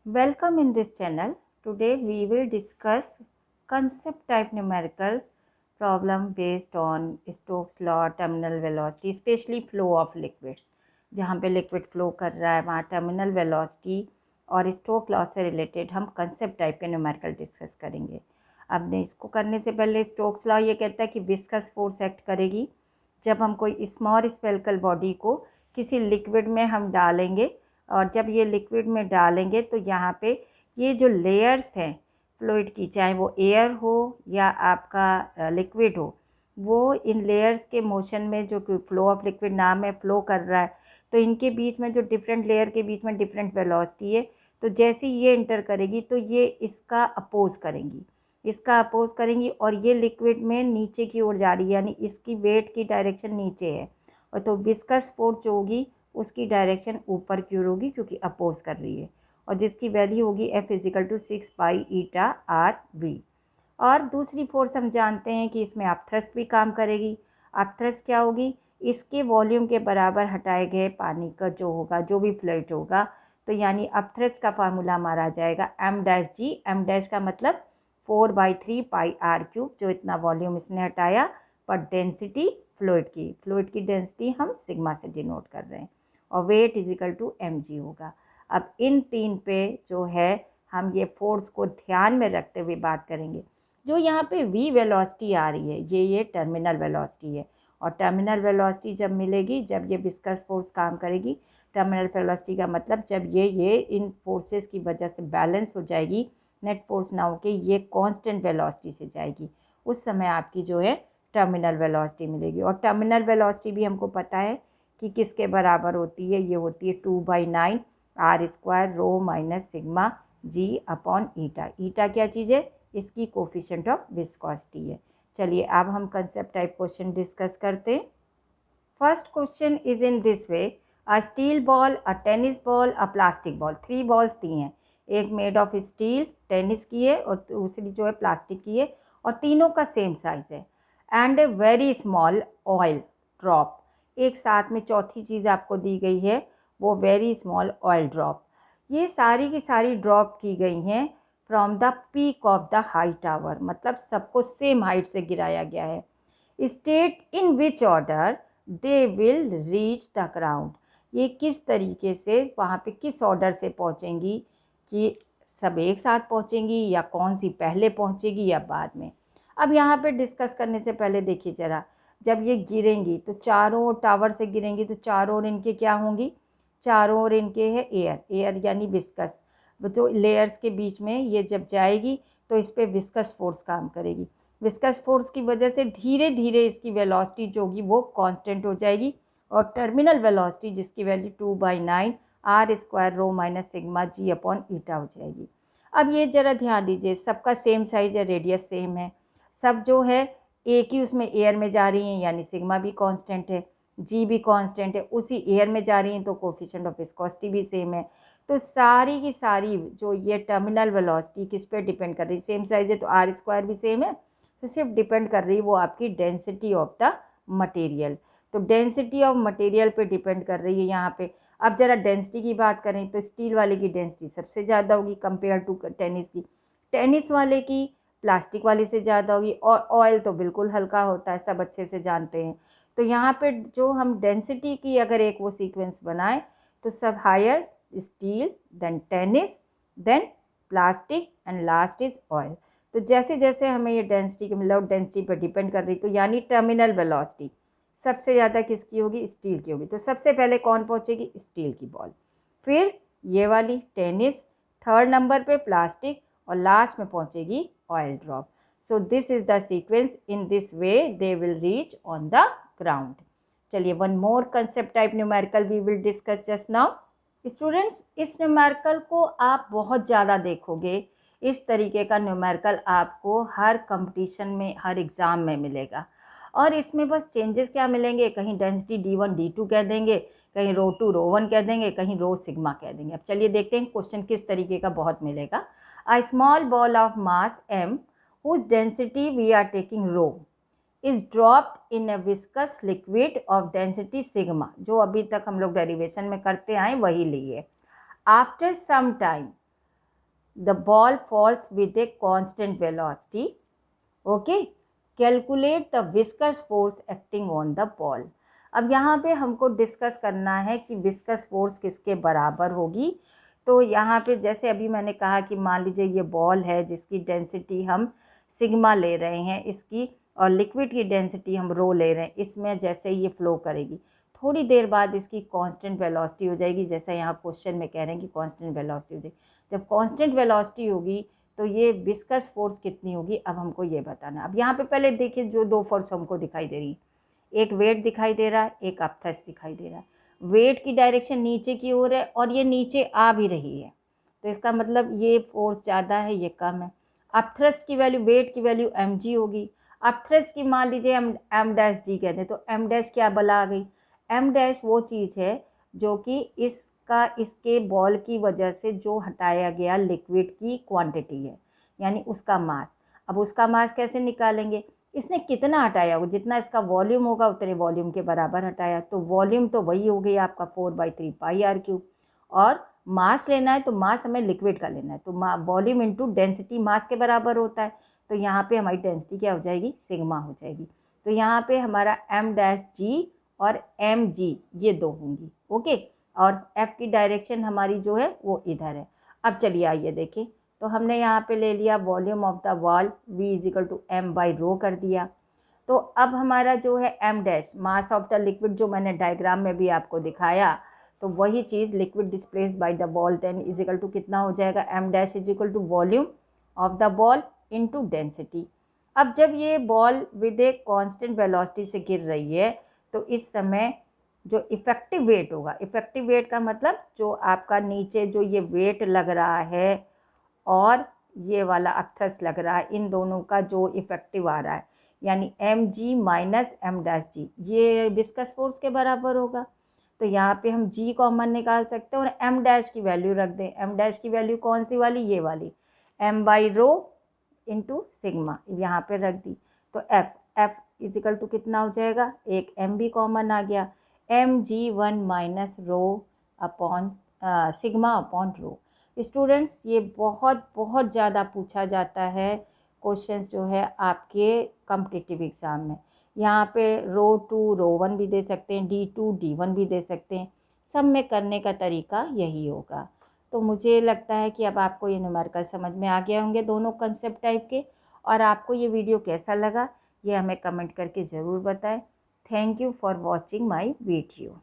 Welcome in this channel. Today we will discuss concept type numerical problem based on Stokes law, terminal velocity, especially flow of liquids. जहाँ पे liquid flow कर रहा है वहाँ terminal velocity और stock law से related हम concept type के न्यूमेरिकल डिस्कस करेंगे। अब इसको करने से पहले स्टोक्स लॉ ये कहता है कि विस्कस फोर्स एक्ट करेगी जब हम कोई स्मॉल स्फेरिकल बॉडी को किसी लिक्विड में हम डालेंगे, और जब ये लिक्विड में डालेंगे तो यहाँ पे ये जो लेयर्स हैं फ्लूइड की, चाहे वो एयर हो या आपका लिक्विड हो, वो इन लेयर्स के मोशन में, जो कि फ्लो ऑफ लिक्विड नाम है, फ्लो कर रहा है, तो इनके बीच में जो डिफरेंट लेयर के बीच में डिफरेंट वेलोसिटी है, तो जैसे ये इंटर करेगी तो ये इसका अपोज करेंगी और ये लिक्विड में नीचे की ओर जा रही है, यानी इसकी वेट की डायरेक्शन नीचे है, और तो विस्कस फोर्स जो होगी उसकी डायरेक्शन ऊपर की ओर होगी क्योंकि अपोज कर रही है, और जिसकी वैल्यू होगी F=6 pi eta are we. और दूसरी फोर्स हम जानते हैं कि इसमें अपथ्रस्ट भी काम करेगी। अपथ्रस्ट क्या होगी? इसके वॉल्यूम के बराबर हटाए गए पानी का जो होगा, जो भी फ्लूइड होगा, तो यानी अपथ्रस्ट का फार्मूला हमारा आ जाएगा m-g। m- का मतलब 4/3 पाई आर क्यूब, जो इतना वॉल्यूम इसने हटाया, पर डेंसिटी फ्लूइड की डेंसिटी हम सिग्मा से डिनोट कर रहे हैं, और वेट =mg होगा। अब इन तीन पे जो है हम ये फोर्स को ध्यान में रखते हुए बात करेंगे। जो यहाँ पे v वेलोसिटी आ रही है, ये टर्मिनल वेलोसिटी है, और टर्मिनल वेलोसिटी जब मिलेगी, जब ये विस्कस फोर्स काम करेगी, टर्मिनल वेलोसिटी का मतलब जब ये इन फोर्सेस की वजह से बैलेंस हो जाएगी, नेट फोर्स ना होके ये कांस्टेंट वेलोसिटी से जाएगी, उस समय आपकी जो है टर्मिनल वेलोसिटी मिलेगी। और टर्मिनल वेलोसिटी भी हमको पता है कि किसके बराबर होती है, ये होती है 2/9 r² rho minus sigma g upon ईटा। ईटा क्या चीज़ है? इसकी कोफिशिएंट ऑफ विस्कोसिटी है। चलिए अब हम कंसेप्ट टाइप क्वेश्चन डिस्कस करते हैं। First question is in this way: a steel ball, a tennis ball, a plastic ball. 3 balls दी हैं, एक मेड ऑफ स्टील टेनिस की है और दूसरी जो है प्लास्टिक की है, और तीनों का सेम साइज है। And a very small oil drop. एक साथ में चौथी चीज़ आपको दी गई है, वो वेरी स्मॉल ऑयल ड्रॉप। ये सारी की सारी ड्रॉप की गई हैं from the peak of the high tower, मतलब सबको सेम हाइट से गिराया गया है। State in which order they will reach the ground. ये किस तरीके से वहाँ पे किस ऑर्डर से पहुँचेंगी, कि सब एक साथ पहुँचेंगी या कौन सी पहले पहुँचेगी या बाद में। अब यहाँ पे डिस्कस करने से पहले देखिए ज़रा, जब ये गिरेंगी तो चारों ओर टावर से गिरेंगी, तो चारों ओर इनके क्या होंगी? चारों ओर इनके है एयर यानी विस्कस। तो लेयर्स के बीच में ये जब जाएगी तो इस पर विस्कस फोर्स काम करेगी। विस्कस फोर्स की वजह से धीरे धीरे इसकी वेलोसिटी जो होगी वो कांस्टेंट हो जाएगी, और टर्मिनल वेलोसिटी जिसकी value 2/9 r² rho minus sigma g upon ईटा हो जाएगी। अब ये ज़रा ध्यान दीजिए, सबका सेम साइज है, रेडियस सेम है, सब जो है एक ही उसमें एयर में जा रही हैं, यानी सिग्मा भी कांस्टेंट है, जी भी कांस्टेंट है, उसी एयर में जा रही हैं तो कोफिशिएंट ऑफ विस्कोसिटी भी सेम है। तो सारी की सारी जो ये टर्मिनल वेलोसिटी किस पे डिपेंड कर रही है? सेम साइज है तो r² भी सेम है, तो सिर्फ डिपेंड कर रही है वो आपकी डेंसिटी ऑफ द मटेरियल। तो डेंसिटी ऑफ मटेरियल पे डिपेंड कर रही है यहाँ पे। अब ज़रा डेंसिटी की बात करें तो स्टील वाले की डेंसिटी सबसे ज़्यादा होगी कंपेयर टू टेनिस की, टेनिस वाले की प्लास्टिक वाले से ज़्यादा होगी, और ऑयल तो बिल्कुल हल्का होता है, सब अच्छे से जानते हैं। तो यहाँ पे जो हम डेंसिटी की अगर एक वो सीक्वेंस बनाएं तो सब higher steel, then tennis, then plastic, and last is oil. तो जैसे जैसे हमें ये डेंसिटी की मतलब डेंसिटी पर डिपेंड कर रही, तो यानी टर्मिनल वेलोसिटी सबसे ज़्यादा किसकी होगी? स्टील की होगी। तो सबसे पहले कौन पहुँचेगी? स्टील की बॉल, फिर ये वाली टेनिस, थर्ड नंबर पे प्लास्टिक, और लास्ट में पहुँचेगी oil drop. So this is the sequence, in this way they will reach on the ground. चलिए one more concept type numerical we will discuss just now. Students, इस numerical को आप बहुत ज़्यादा देखोगे, इस तरीके का न्यूमेरिकल आपको हर कंपटीशन में, हर एग्ज़ाम में मिलेगा। और इसमें बस चेंजेस क्या मिलेंगे? कहीं डेंसिटी d1 d2 कह देंगे, कहीं रो2 रो1 कह देंगे, कहीं रो सिग्मा कह देंगे। अब चलिए देखते हैं क्वेश्चन किस तरीके का बहुत मिलेगा। A small ball of mass m whose density we are taking rho is dropped in a viscous liquid of density sigma, जो अभी तक हम लोग डेरिवेशन में करते आए वही लिए। After some time the ball falls with a constant velocity. Okay, calculate the viscous force acting on the ball. अब यहाँ पे हमको डिस्कस करना है कि विस्कस फोर्स किसके बराबर होगी. तो यहाँ पे जैसे अभी मैंने कहा कि मान लीजिए ये बॉल है जिसकी डेंसिटी हम सिग्मा ले रहे हैं इसकी, और लिक्विड की डेंसिटी हम रो ले रहे हैं. इसमें जैसे ये फ्लो करेगी थोड़ी देर बाद इसकी कांस्टेंट वेलोसिटी हो जाएगी, जैसा यहाँ क्वेश्चन में कह रहे हैं कि कांस्टेंट वेलोसिटी हो जाएगी. जब कांस्टेंट वेलोसिटी होगी तो ये विस्कस फोर्स कितनी होगी, अब हमको ये बताना. अब यहाँ पे पहले देखिए जो दो फोर्स हमको दिखाई दे रही है, एक वेट दिखाई दे रहा है, एक अपथ्रस्ट दिखाई दे रहा है. वेट की डायरेक्शन नीचे की ओर है और ये नीचे आ भी रही है, तो इसका मतलब ये फोर्स ज़्यादा है, ये कम है. अपथ्रस्ट की वैल्यू, वेट की वैल्यू mg होगी. अपथ्रस्ट की मान लीजिए हम m डैश जी कहते हैं, तो m डैश क्या बला आ गई. m डैश वो चीज़ है जो कि इसके बॉल की वजह से जो हटाया गया लिक्विड की क्वांटिटी है, यानी उसका मास. अब उसका मास कैसे निकालेंगे, इसने कितना हटाया होगा, जितना इसका वॉल्यूम होगा उतने वॉल्यूम के बराबर हटाया. तो वॉल्यूम तो वही हो गई आपका 4/3 पाई आर क्यूब. और मास लेना है तो मास हमें लिक्विड का लेना है, तो वॉल्यूम इंटू डेंसिटी मास के बराबर होता है. तो यहाँ पे हमारी डेंसिटी क्या हो जाएगी, सिग्मा हो जाएगी. तो यहाँ पे हमारा m डैश जी और mg ये दो होंगी. ओके, और f की डायरेक्शन हमारी जो है वो इधर है. अब चलिए आइए देखें. तो हमने यहाँ पे ले लिया volume of the wall v equal to m by rho कर दिया. तो अब हमारा जो है m dash mass of the liquid, जो मैंने डायग्राम में भी आपको दिखाया, तो वही चीज़ liquid displaced by the ball then equal to कितना हो जाएगा, m dash equal to volume of the ball into density. अब जब ये ball with a constant velocity से गिर रही है तो इस समय जो इफ़ेक्टिव वेट होगा, इफ़ेक्टिव वेट का मतलब जो आपका नीचे जो ये वेट लग रहा है और ये वाला अपथ्रस्ट लग रहा है, इन दोनों का जो इफ़ेक्टिव आ रहा है, यानी mg माइनस m डैश जी, ये विस्कस फोर्स के बराबर होगा. तो यहाँ पे हम g कॉमन निकाल सकते हैं और m डैश की वैल्यू रख दें. m डैश की वैल्यू कौन सी वाली, ये वाली, m by rho into sigma यहाँ पे रख दी. तो f इजिकल टू कितना हो जाएगा, एक m भी कॉमन आ गया, mg1 minus rho upon sigma upon rho. Students ये बहुत बहुत ज़्यादा पूछा जाता है क्वेश्चंस जो है आपके कॉम्पिटिटिव एग्ज़ाम में. यहाँ पे रो 2 रो 1 भी दे सकते हैं, d2 d1 भी दे सकते हैं. सब में करने का तरीका यही होगा. तो मुझे लगता है कि अब आपको ये न्यूमेरिकल समझ में आ गए होंगे दोनों कंसेप्ट टाइप के. और आपको ये वीडियो कैसा लगा ये हमें कमेंट करके ज़रूर बताएं. Thank you for watching my video.